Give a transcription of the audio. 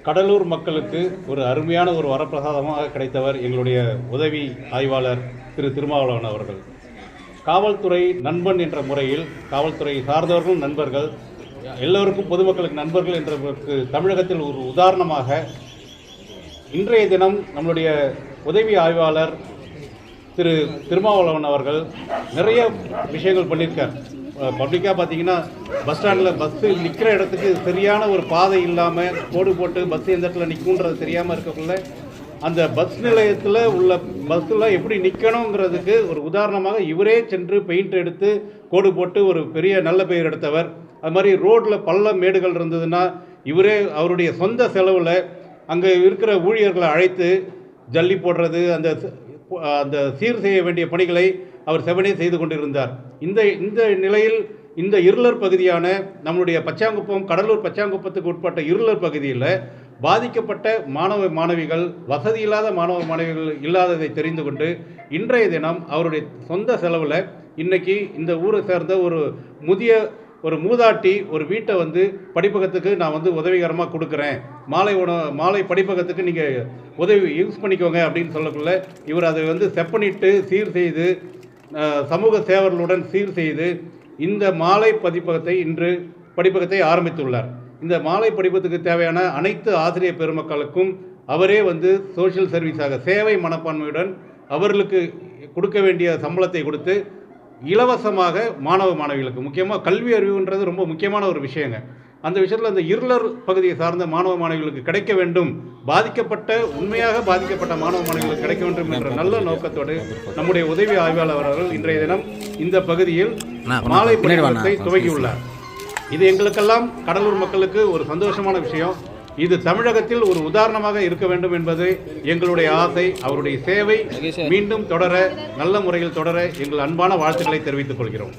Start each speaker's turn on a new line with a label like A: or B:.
A: கடலூர் மக்களுக்கு ஒரு அருமையான ஒரு வரப்பிரசாதமாக கிடைத்தவர் எங்களுடைய உதவி ஆய்வாளர் திரு திருமாவளவன் அவர்கள். காவல்துறை நண்பன் என்ற முறையில் காவல்துறை சார்ந்தவர்களும் நண்பர்கள், எல்லோருக்கும் பொதுமக்களுக்கு நண்பர்கள் என்றதற்கு தமிழகத்தில் ஒரு உதாரணமாக இன்றைய தினம் நம்முடைய உதவி ஆய்வாளர் திரு திருமாவளவன் அவர்கள் நிறைய விஷயங்கள் பண்ணியிருக்கார். பப்ளிக்காக பார்த்தீங்கன்னா பஸ் ஸ்டாண்டில் பஸ்ஸு நிற்கிற இடத்துக்கு சரியான ஒரு பாதை இல்லாமல் கோடு போட்டு பஸ் எந்த இடத்துல நிற்குன்றது தெரியாமல் இருக்கக்குள்ள அந்த பஸ் நிலையத்தில் உள்ள பஸ்ஸில் எப்படி நிற்கணுங்கிறதுக்கு ஒரு உதாரணமாக இவரே சென்று பெயிண்ட் எடுத்து கோடு போட்டு ஒரு பெரிய நல்ல பெயர் எடுத்தவர். அது மாதிரி ரோட்டில் பள்ளம் மேடுகள் இருந்ததுன்னா இவரே அவருடைய சொந்த செலவில் அங்கே இருக்கிற ஊழியர்களை அழைத்து ஜல்லி போடுறது, அந்த சீர் செய்ய வேண்டிய பணிகளை அவர் செவனே செய்து கொண்டிருந்தார். இந்த நிலையில் இந்த இருளர் பகுதியான நம்முடைய பச்சாங்குப்பம், கடலூர் பச்சாங்குப்பத்துக்கு உட்பட்ட இருளர் பகுதியில் பாதிக்கப்பட்ட மாணவ மாணவிகள், வசதி இல்லாத மாணவ மாணவிகள் இல்லாததை தெரிந்து கொண்டு இன்றைய தினம் அவருடைய சொந்த செலவில் இன்னைக்கு இந்த ஊரை சேர்ந்த ஒரு மூதாட்டி ஒரு வீட்டை படிப்பகத்துக்கு நான் உதவிகரமாக கொடுக்குறேன், மாலை படிப்பகத்துக்கு நீங்கள் உதவி யூஸ் பண்ணிக்கோங்க அப்படின்னு சொல்லக்குள்ள இவர் அதை செப்பனிட்டு சீர் செய்து சமூக சேவர்களுடன் சீர் செய்து இந்த மாலை படிப்பகத்தை ஆரம்பித்துள்ளார். இந்த மாலை படிப்பகத்துக்கு தேவையான அனைத்து ஆசிரியர் பெருமக்களுக்கும் அவரே சோஷியல் சர்வீஸாக சேவை மனப்பான்மையுடன் அவர்களுக்கு கொடுக்க வேண்டிய சம்பளத்தை கொடுத்து இலவசமாக மாணவ மாணவிகளுக்கு, முக்கியமாக கல்வி அறிவுன்றது ரொம்ப முக்கியமான ஒரு விஷயங்க. அந்த விஷயத்தில் அந்த இருளர் பகுதியை சார்ந்த மாணவ மாணவிகளுக்கு கிடைக்க வேண்டும், உண்மையாக பாதிக்கப்பட்ட மாணவ மாணவிகளுக்கு கிடைக்க வேண்டும் என்ற நல்ல நோக்கத்தோடு நம்முடைய உதவி ஆய்வாளர் அவர்கள் இன்றைய தினம் இந்த பகுதியில் மாலை பணிகளை துவங்கியுள்ளார். இது எங்களுக்கெல்லாம் கடலூர் மக்களுக்கு ஒரு சந்தோஷமான விஷயம். இது தமிழகத்தில் ஒரு உதாரணமாக இருக்க வேண்டும் என்பது எங்களுடைய ஆசை. அவருடைய சேவை மீண்டும் தொடர, நல்ல முறையில் தொடர எங்கள் அன்பான வாழ்த்துக்களை தெரிவித்துக் கொள்கிறோம்.